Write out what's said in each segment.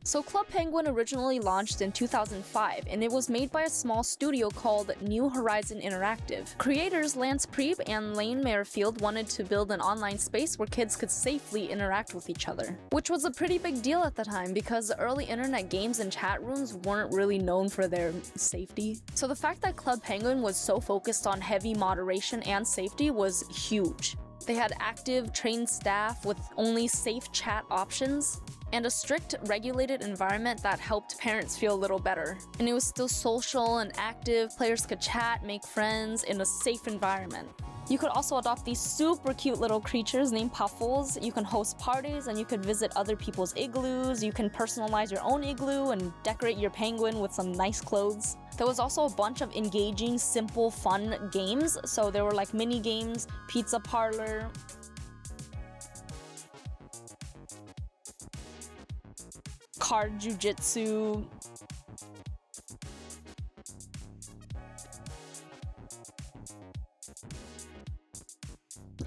So Club Penguin originally launched in 2005, and it was made by a small studio called New Horizon Interactive. Creators Lance Priebe and Lane Merrifield wanted to build an online space where kids could safely interact with each other, which was a pretty big deal at the time because early internet games and chat rooms weren't really known for their safety. So the fact that Club Penguin was so focused on heavy moderation and safety was huge. They had active, trained staff with only safe chat options, and a strict, regulated environment that helped parents feel a little better. And it was still social and active, players could chat, make friends in a safe environment. You could also adopt these super cute little creatures named Puffles. You can host parties and you could visit other people's igloos. You can personalize your own igloo and decorate your penguin with some nice clothes. There was also a bunch of engaging, simple, fun games. So there were like mini games, pizza parlor, card jujitsu,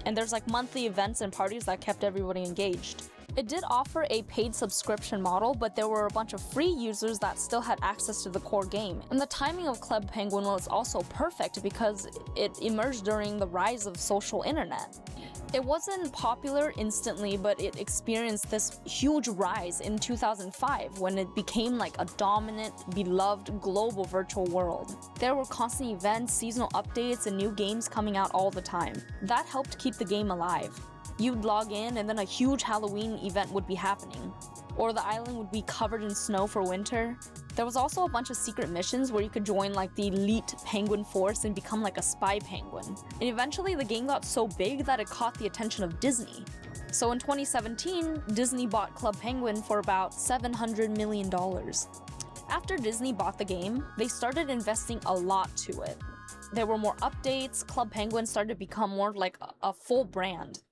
and there's like monthly events and parties that kept everybody engaged. It did offer a paid subscription model, but there were a bunch of free users that still had access to the core game. And the timing of Club Penguin was also perfect because it emerged during the rise of social internet. It wasn't popular instantly, but it experienced this huge rise in 2005 when it became like a dominant, beloved global virtual world. There were constant events, seasonal updates, and new games coming out all the time. That helped keep the game alive. You'd log in and then a huge Halloween event would be happening, or the island would be covered in snow for winter. There was also a bunch of secret missions where you could join like the elite penguin force and become like a spy penguin. And eventually the game got so big that it caught the attention of Disney. So in 2017, Disney bought Club Penguin for about $700 million. After Disney bought the game, they started investing a lot to it. There were more updates, Club Penguin started to become more like a full brand.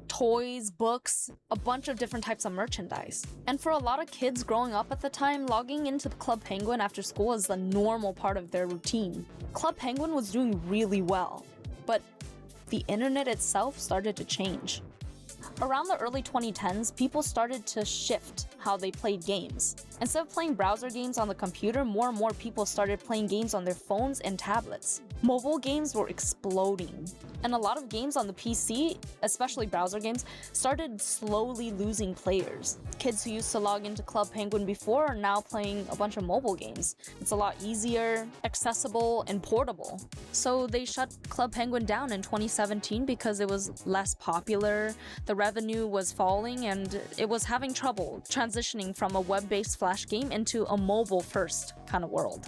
Toys, books, a bunch of different types of merchandise. And for a lot of kids growing up at the time, logging into Club Penguin after school is the normal part of their routine. Club Penguin was doing really well, but the internet itself started to change. Around the early 2010s, people started to shift how they played games. Instead of playing browser games on the computer, more and more people started playing games on their phones and tablets. Mobile games were exploding, and a lot of games on the PC, especially browser games, started slowly losing players. Kids who used to log into Club Penguin before are now playing a bunch of mobile games. It's a lot easier, accessible, and portable. So they shut Club Penguin down in 2017 because it was less popular, the revenue was falling, and it was having trouble transitioning from a web-based Flash game into a mobile-first kind of world.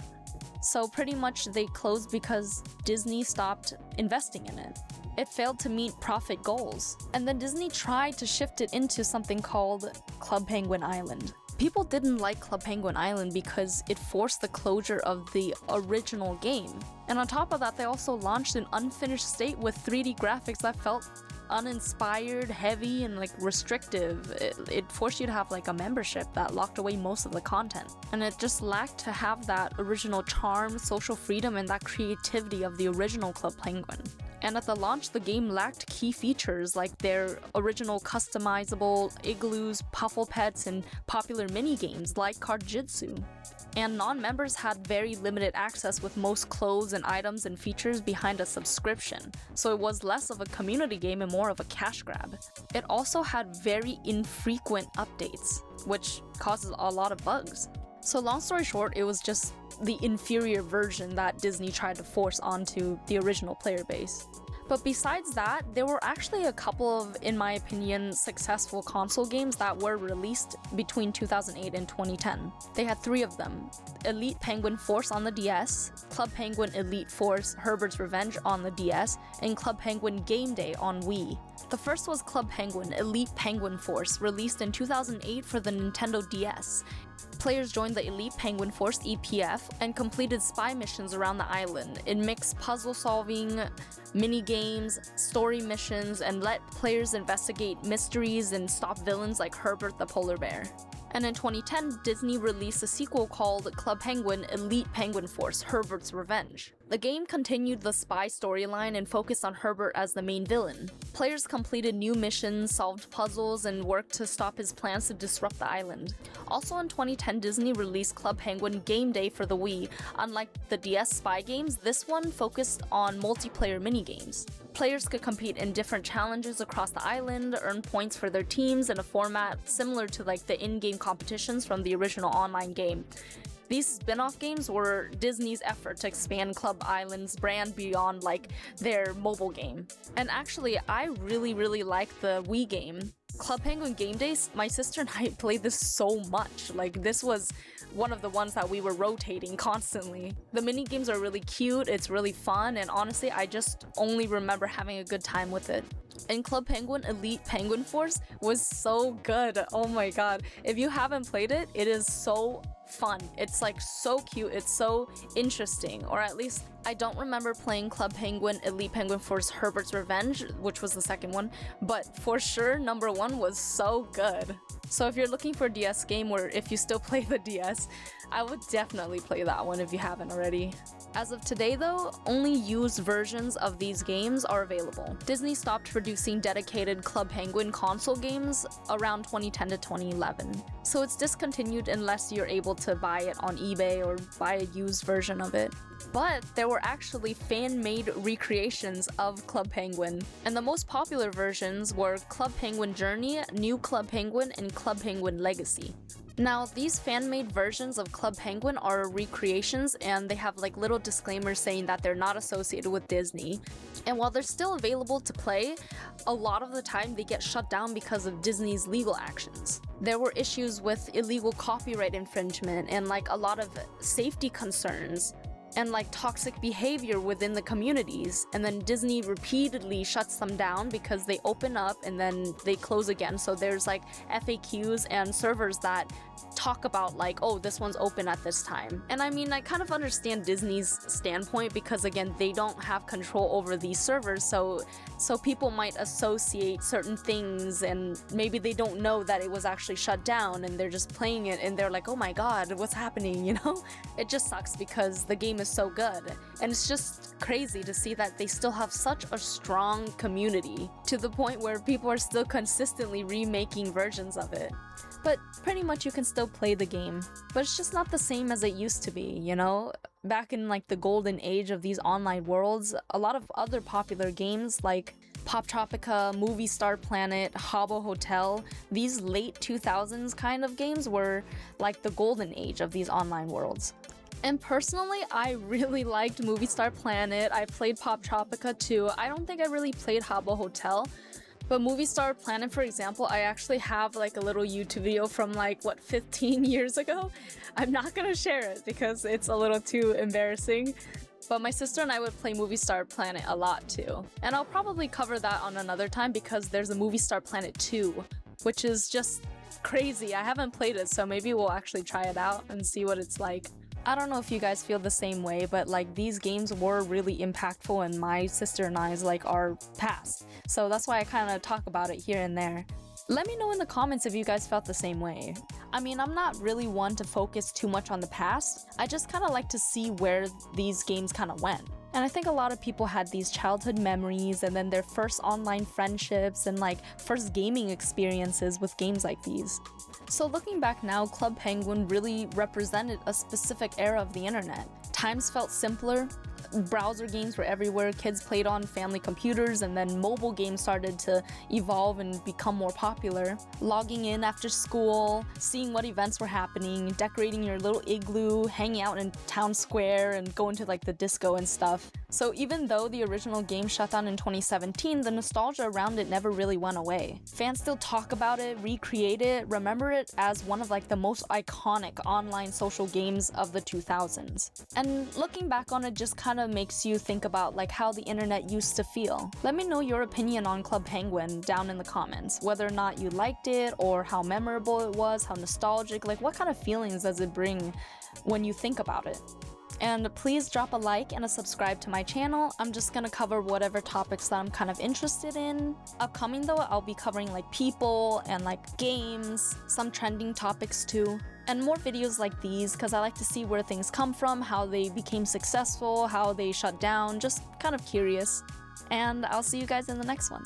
So pretty much they closed because Disney stopped investing in it. It failed to meet profit goals. And then Disney tried to shift it into something called Club Penguin Island. People didn't like Club Penguin Island because it forced the closure of the original game. And on top of that, they also launched an unfinished state with 3D graphics that felt uninspired, heavy, and like restrictive. It forced you to have like a membership that locked away most of the content. And it just lacked to have that original charm, social freedom, and that creativity of the original Club Penguin. And at the launch, the game lacked key features like their original customizable igloos, puffle pets, and popular mini-games like card jitsu. And non-members had very limited access with most clothes and items and features behind a subscription, so it was less of a community game and more of a cash grab. It also had very infrequent updates, which causes a lot of bugs. So long story short, it was just the inferior version that Disney tried to force onto the original player base. But besides that, there were actually a couple of, in my opinion, successful console games that were released between 2008 and 2010. They had 3 of them: Elite Penguin Force on the DS, Club Penguin Elite Force Herbert's Revenge on the DS, and Club Penguin Game Day on Wii. The first was Club Penguin Elite Penguin Force, released in 2008 for the Nintendo DS. Players joined the Elite Penguin Force EPF and completed spy missions around the island. It mixed puzzle solving, mini-games, story missions, and let players investigate mysteries and stop villains like Herbert the Polar Bear. And in 2010, Disney released a sequel called Club Penguin Elite Penguin Force Herbert's Revenge. The game continued the spy storyline and focused on Herbert as the main villain. Players completed new missions, solved puzzles, and worked to stop his plans to disrupt the island. Also in 2010, Disney released Club Penguin Game Day for the Wii. Unlike the DS spy games, this one focused on multiplayer minigames. Players could compete in different challenges across the island, earn points for their teams in a format similar to like the in-game competitions from the original online game. These spin-off games were Disney's effort to expand Club Island's brand beyond like their mobile game. And actually, I really like the Wii game. Club Penguin Game Days, my sister and I played this so much. Like, this was one of the ones that we were rotating constantly. The mini games are really cute, it's really fun, and honestly, I just only remember having a good time with it. And Club Penguin Elite Penguin Force was so good. Oh my god. If you haven't played it, it is so fun. It's like so cute, it's so interesting, or at least I don't remember playing Club Penguin Elite Penguin Force Herbert's Revenge, which was the second one, but for sure number 1 was so good. So if you're looking for a DS game, or if you still play the DS, I would definitely play that one if you haven't already. As of today though, only used versions of these games are available. Disney stopped producing dedicated Club Penguin console games around 2010 to 2011. So it's discontinued unless you're able to buy it on eBay or buy a used version of it. But there were actually fan-made recreations of Club Penguin, and the most popular versions were Club Penguin Journey, New Club Penguin, and Club Penguin Legacy. Now, these fan-made versions of Club Penguin are recreations, and they have like little disclaimers saying that they're not associated with Disney. And while they're still available to play, a lot of the time they get shut down because of Disney's legal actions. There were issues with illegal copyright infringement and like a lot of safety concerns and like toxic behavior within the communities, and then Disney repeatedly shuts them down because they open up and then they close again. So there's like FAQs and servers that talk about like, oh, this one's open at this time. And I mean, I kind of understand Disney's standpoint because again, they don't have control over these servers, so people might associate certain things and maybe they don't know that it was actually shut down and they're just playing it and they're like, oh my god, what's happening, you know? It just sucks because the game is so good, and it's just crazy to see that they still have such a strong community to the point where people are still consistently remaking versions of it. But pretty much you can still play the game, but it's just not the same as it used to be, you know? Back in like the golden age of these online worlds, a lot of other popular games like Pop Tropica, Movie Star Planet, Habbo Hotel, these late 2000s kind of games were like the golden age of these online worlds. And personally, I really liked Movie Star Planet. I played Pop Tropica too. I don't think I really played Habbo Hotel. But Movie Star Planet, for example, I actually have like a little YouTube video from like, 15 years ago? I'm not gonna share it because it's a little too embarrassing. But my sister and I would play Movie Star Planet a lot too. And I'll probably cover that on another time because there's a Movie Star Planet 2, which is just crazy. I haven't played it, so maybe we'll actually try it out and see what it's like. I don't know if you guys feel the same way, but like these games were really impactful in my sister and I's like our past. So that's why I kind of talk about it here and there. Let me know in the comments if you guys felt the same way. I mean, I'm not really one to focus too much on the past. I just kind of like to see where these games kind of went. And I think a lot of people had these childhood memories and then their first online friendships and like first gaming experiences with games like these. So looking back now, Club Penguin really represented a specific era of the internet. Times felt simpler, browser games were everywhere, kids played on family computers, and then mobile games started to evolve and become more popular. Logging in after school, seeing what events were happening, decorating your little igloo, hanging out in town square, and going to like the disco and stuff. So even though the original game shut down in 2017, the nostalgia around it never really went away. Fans still talk about it, recreate it, remember it as one of like the most iconic online social games of the 2000s. And looking back on it just kind of makes you think about like how the internet used to feel. Let me know your opinion on Club Penguin down in the comments, whether or not you liked it or how memorable it was, how nostalgic, like what kind of feelings does it bring when you think about it. And please drop a like and a subscribe to my channel. I'm just gonna cover whatever topics that I'm kind of interested in. Upcoming though, I'll be covering like people and like games, some trending topics too. and more videos like these because I like to see where things come from, how they became successful, how they shut down, just kind of curious. And I'll see you guys in the next one.